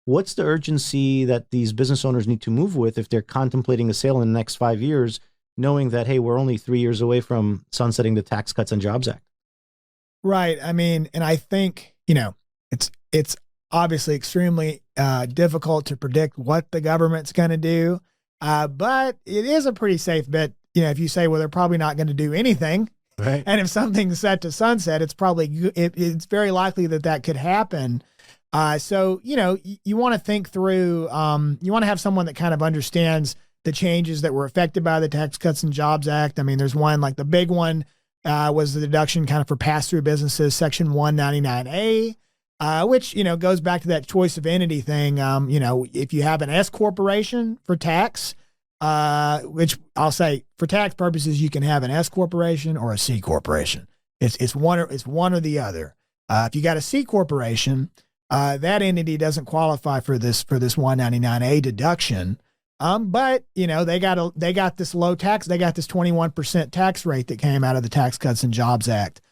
what's the urgency that these business owners need to move with if they're contemplating a sale in the next 5 years, knowing that, hey, we're only 3 years away from sunsetting the Tax Cuts and Jobs Act? Right. I mean, and I think, it's obviously extremely difficult to predict what the government's going to do. But it is a pretty safe bet, if you say, well, they're probably not going to do anything. Right. And if something's set to sunset, it's very likely that could happen. So, you want to think through, you want to have someone that kind of understands the changes that were affected by the Tax Cuts and Jobs Act. I mean, there's one, like the big one was the deduction kind of for pass-through businesses, Section 199A, which, goes back to that choice of entity thing. If you have an S corporation for tax, which I'll say for tax purposes, you can have an S corporation or a C corporation. It's one or the other. If you got a C corporation, that entity doesn't qualify for this 199A deduction. But they got this low tax. They got this 21% tax rate that came out of the Tax Cuts and Jobs Act.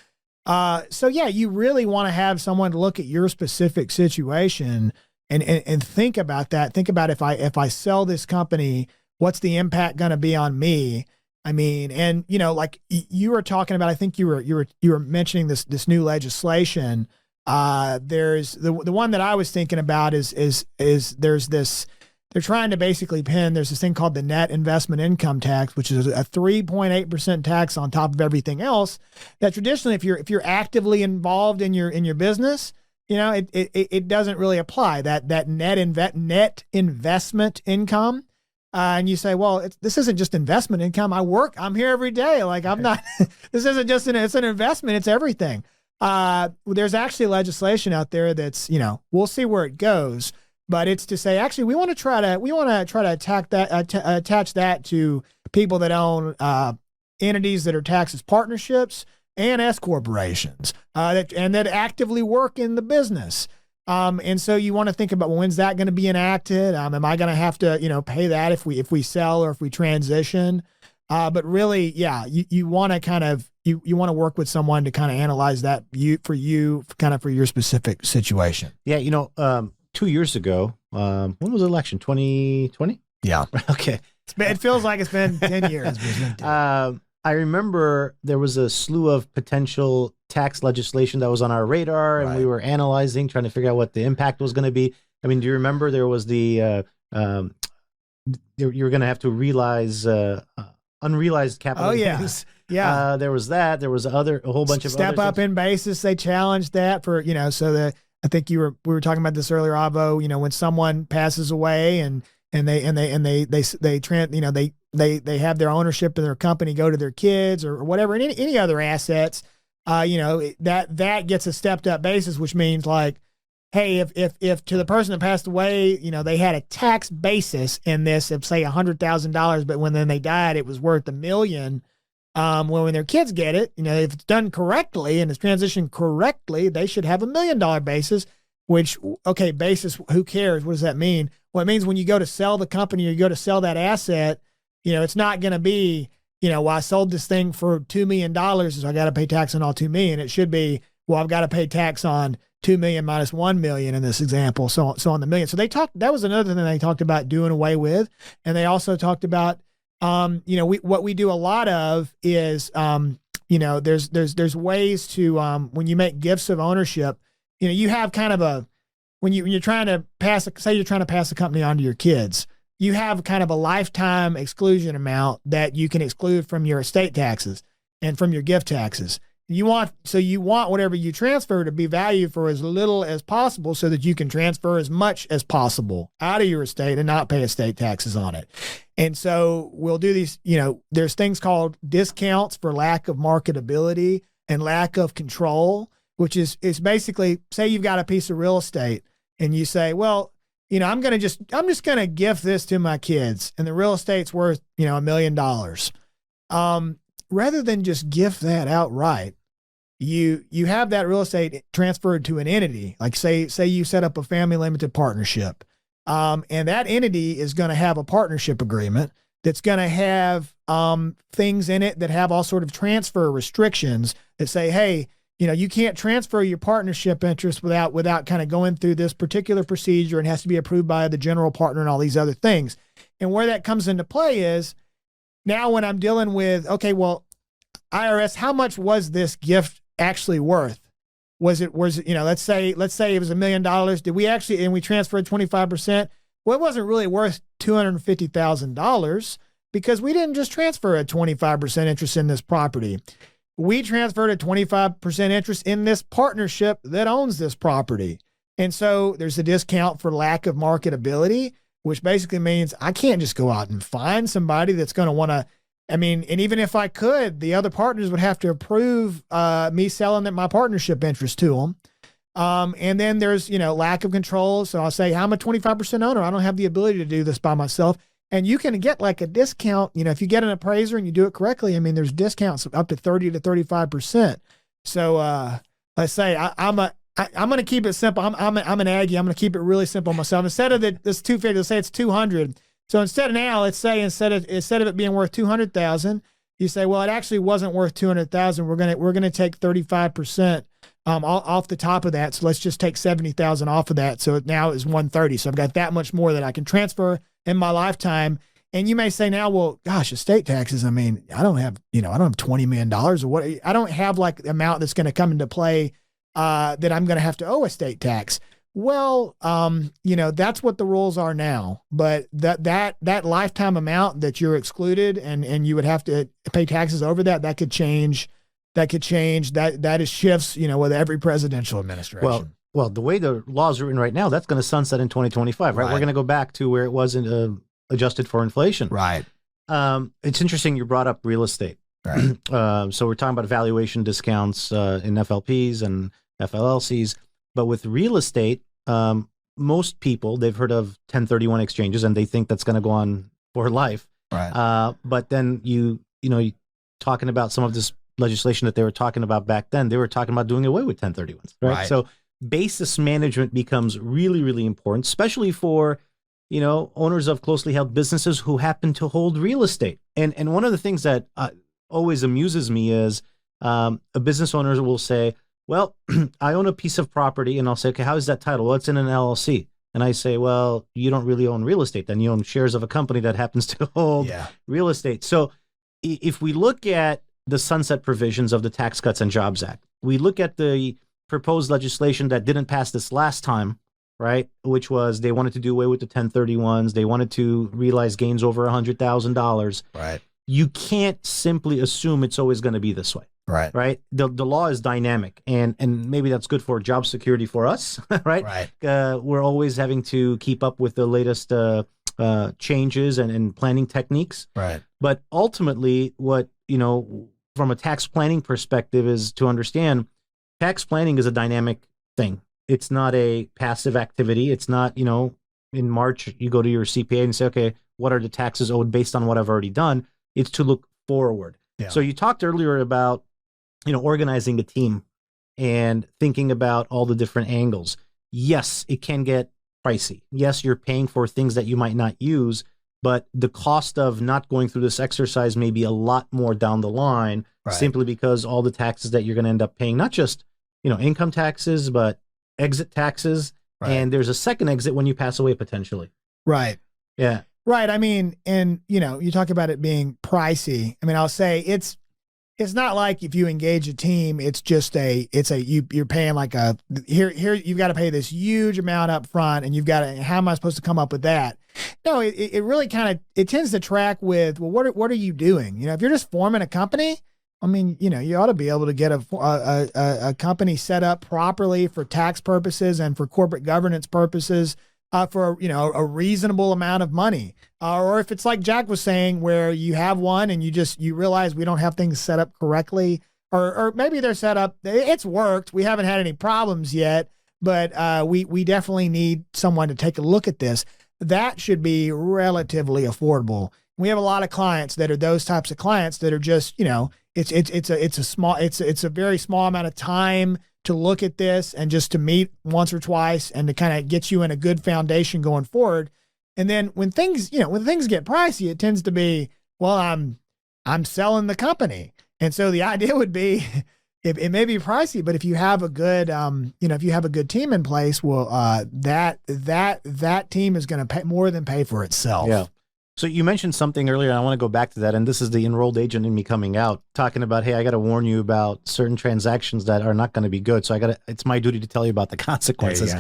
So yeah, you really want to have someone to look at your specific situation and think about that. Think about if I sell this company, what's the impact going to be on me? I mean, and like you were talking about, I think you were mentioning this new legislation. There's the one that I was thinking about is there's this. They're trying to basically there's this thing called the net investment income tax, which is a 3.8% tax on top of everything else that traditionally, if you're actively involved in your business, it doesn't really apply that net investment income. And you say, well, this isn't just investment income. I'm here every day. Like I'm not, this isn't just it's an investment. It's everything. There's actually legislation out there that's, we'll see where it goes. But it's to say, actually, we want to try to attach that to people that own entities that are taxed as partnerships and S corporations that actively work in the business. And so you want to think about, well, when's that going to be enacted? Am I going to have to pay that if we sell or if we transition? But really, yeah, you want to kind of you want to work with someone to kind of analyze that for your specific situation. Yeah, 2 years ago, when was the election? 2020? Yeah. Okay. It feels like it's been 10 years. I remember there was a slew of potential tax legislation that was on our radar, and we were analyzing, trying to figure out what the impact was going to be. I mean, do you remember there was you were going to have to realize unrealized capital gains? Yeah. There was that. There was a whole bunch of step up in basis. They challenged that for I think we were talking about this earlier, Avo. When someone passes away and they have their ownership of their company go to their kids or whatever, and any other assets, that gets a stepped up basis, which means like, hey, if to the person that passed away, they had a tax basis in this of say $100,000, but then they died, it was worth $1 million. When their kids get it, if it's done correctly and it's transitioned correctly, they should have $1 million basis, which, okay, basis, who cares? What does that mean? Well, it means when you go to sell the company or you go to sell that asset, it's not going to be, well, I sold this thing for $2 million, so I got to pay tax on all $2 million. It should be, well, I've got to pay tax on $2 million minus $1 million in this example. So on the million. So that was another thing they talked about doing away with. And they also talked about, what we do a lot of is, there's ways to, when you make gifts of ownership, you have kind of when you're trying to pass a company on to your kids, you have kind of a lifetime exclusion amount that you can exclude from your estate taxes and from your gift taxes. You want whatever you transfer to be valued for as little as possible so that you can transfer as much as possible out of your estate and not pay estate taxes on it. And so we'll do these, there's things called discounts for lack of marketability and lack of control, which is basically, say you've got a piece of real estate and you say, well, I'm just going to gift this to my kids and the real estate's worth, $1 million. Rather than just gift that outright, you have that real estate transferred to an entity, like say you set up a family limited partnership, and that entity is going to have a partnership agreement that's going to have things in it that have all sort of transfer restrictions that say, hey, you can't transfer your partnership interest without kind of going through this particular procedure, and has to be approved by the general partner and all these other things. And where that comes into play is now when I'm dealing with, okay, well, IRS, how much was this gift actually worth? Was it, let's say it was $1 million. Did we actually, and we transferred 25%? Well, it wasn't really worth $250,000 because we didn't just transfer a 25% interest in this property. We transferred a 25% interest in this partnership that owns this property. And so there's a discount for lack of marketability, which basically means I can't just go out and find somebody that's going to want to, and even if I could, the other partners would have to approve me selling my partnership interest to them. And then there's, lack of control. So I'll say, I'm a 25% owner. I don't have the ability to do this by myself. And you can get like a discount, if you get an appraiser and you do it correctly, there's discounts up to 30 to 35%. So let's say I'm going to keep it simple. I'm an Aggie. I'm going to keep it really simple myself. Instead of this 250, let's say it's 200. So instead of it being worth 200,000, you say, well, it actually wasn't worth 200,000. We're going to take 35% off the top of that. So let's just take 70,000 off of that. So now it's 130. So I've got that much more that I can transfer in my lifetime. And you may say now, well, gosh, estate taxes. I don't have $20 million or what. I don't have like the amount that's going to come into play that I'm going to have to owe estate tax. Well, that's what the rules are now, but that lifetime amount that you're excluded and you would have to pay taxes over that could change. That is shifts, with every presidential administration. Well, the way the law is written right now, that's going to sunset in 2025, right? We're going to go back to where it wasn't adjusted for inflation. Right. It's interesting you brought up real estate. Right. So we're talking about valuation discounts in FLPs and FLLCs. But with real estate, most people, they've heard of 1031 exchanges and they think that's going to go on for life. Right. But then you talking about some of this legislation that they were talking about back then, they were talking about doing away with 1031s. Right. So basis management becomes really, really important, especially for, owners of closely held businesses who happen to hold real estate. And one of the things that always amuses me is a business owner will say, well, I own a piece of property, and I'll say, okay, how is that title? Well, it's in an LLC. And I say, well, you don't really own real estate. Then you own shares of a company that happens to hold real estate. So if we look at the sunset provisions of the Tax Cuts and Jobs Act, we look at the proposed legislation that didn't pass this last time, right? Which was they wanted to do away with the 1031s. They wanted to realize gains over $100,000. Right. You can't simply assume it's always going to be this way. Right. The law is dynamic, and maybe that's good for job security for us. Right. We're always having to keep up with the latest changes and planning techniques. Right. But ultimately, what from a tax planning perspective is to understand tax planning is a dynamic thing. It's not a passive activity. It's not in March you go to your CPA and say, okay, what are the taxes owed based on what I've already done? It's to look forward. Yeah. So you talked earlier about organizing a team and thinking about all the different angles. Yes, it can get pricey. Yes, you're paying for things that you might not use, but the cost of not going through this exercise may be a lot more down the line, simply because all the taxes that you're going to end up paying, not just, income taxes, but exit taxes. Right. And there's a second exit when you pass away potentially. Right. Yeah. Right. And you talk about it being pricey. I'll say it's not like if you engage a team, it's just you're paying like here you've got to pay this huge amount up front, and how am I supposed to come up with that? No, it really it tends to track with, well, what are you doing? If you're just forming a company, you ought to be able to get a company set up properly for tax purposes and for corporate governance purposes for a reasonable amount of money. Or if it's like Jack was saying, where you have one and you realize we don't have things set up correctly, or maybe they're set up, it's worked, we haven't had any problems yet, but we definitely need someone to take a look at this. That should be relatively affordable. We have a lot of clients that are those types of clients that are just, it's a very small amount of time to look at this and just to meet once or twice and to kind of get you in a good foundation going forward. And then when things get pricey, it tends to be, well, I'm selling the company. And so the idea would be, it may be pricey, but if you have a good, if you have a good team in place, well, that team is going to pay more than pay for itself. Yeah. So you mentioned something earlier, and I want to go back to that. And this is the enrolled agent in me coming out, talking about, hey, I got to warn you about certain transactions that are not going to be good. So it's my duty to tell you about the consequences.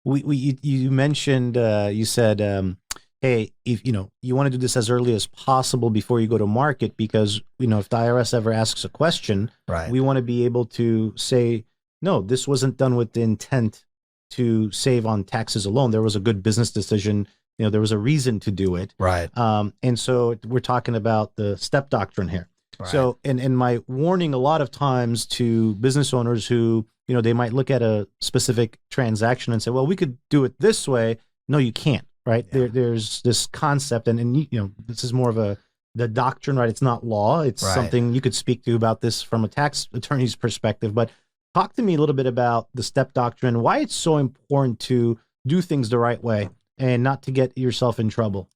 You mentioned, you said, hey, if you want to do this as early as possible before you go to market, because if the IRS ever asks a question, we want to be able to say, no, this wasn't done with the intent to save on taxes alone. There was a good business decision. There was a reason to do it. Right. And so we're talking about the step doctrine here. Right. So, and my warning a lot of times to business owners who, they might look at a specific transaction and say, well, we could do it this way. No, you can't. Right. Yeah. There's this concept, and this is more of the doctrine, right? It's not law. It's something you could speak to about this from a tax attorney's perspective. But talk to me a little bit about the step doctrine, why it's so important to do things the right way and not to get yourself in trouble.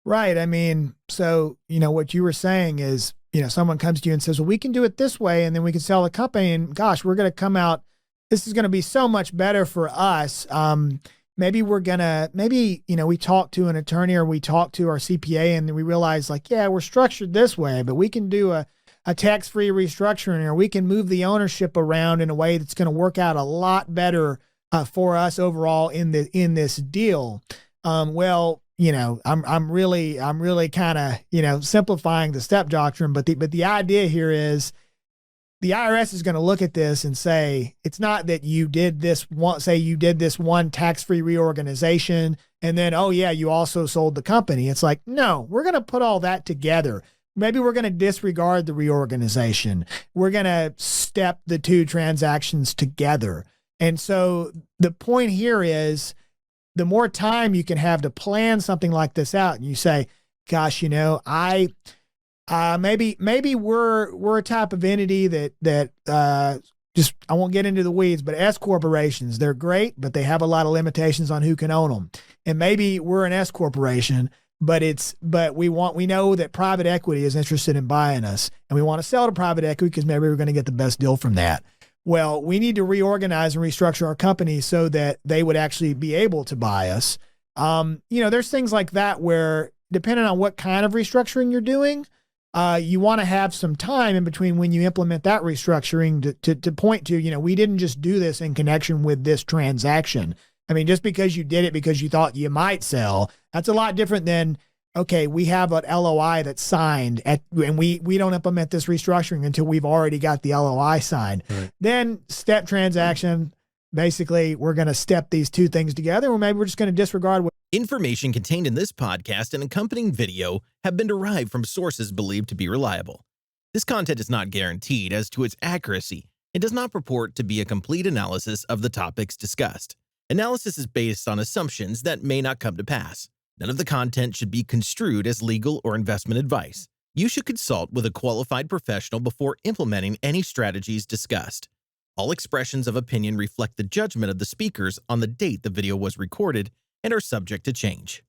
Right. I mean, so, what you were saying is, someone comes to you and says, well, we can do it this way, and then we can sell the company, and gosh, we're going to come out. This is going to be so much better for us. Maybe we talk to an attorney or we talk to our CPA, and we realize we're structured this way, but we can do a tax-free restructuring, or we can move the ownership around in a way that's going to work out a lot better for us overall in this deal. I'm really kind of, simplifying the step doctrine, but the idea here is, the IRS is going to look at this and say, it's not that you did this one tax-free reorganization and then, oh yeah, you also sold the company. It's like, no, we're going to put all that together. Maybe we're going to disregard the reorganization. We're going to step the two transactions together. And so the point here is, the more time you can have to plan something like this out, and you say, gosh, maybe we're a type of entity that I won't get into the weeds, but S corporations, they're great, but they have a lot of limitations on who can own them. And maybe we're an S corporation, but we know that private equity is interested in buying us, and we want to sell to private equity because maybe we're going to get the best deal from that. Well, we need to reorganize and restructure our company so that they would actually be able to buy us. There's things like that where, depending on what kind of restructuring you're doing, you want to have some time in between when you implement that restructuring to point to, we didn't just do this in connection with this transaction. I mean, just because you did it because you thought you might sell, that's a lot different than, okay, we have an LOI that's signed and we don't implement this restructuring until we've already got the LOI signed. Right. Then step transaction, basically we're going to step these two things together, or maybe we're just going to disregard what. Information contained in this podcast and accompanying video have been derived from sources believed to be reliable. This content is not guaranteed as to its accuracy and does not purport to be a complete analysis of the topics discussed. Analysis is based on assumptions that may not come to pass. None of the content should be construed as legal or investment advice. You should consult with a qualified professional before implementing any strategies discussed. All expressions of opinion reflect the judgment of the speakers on the date the video was recorded and are subject to change.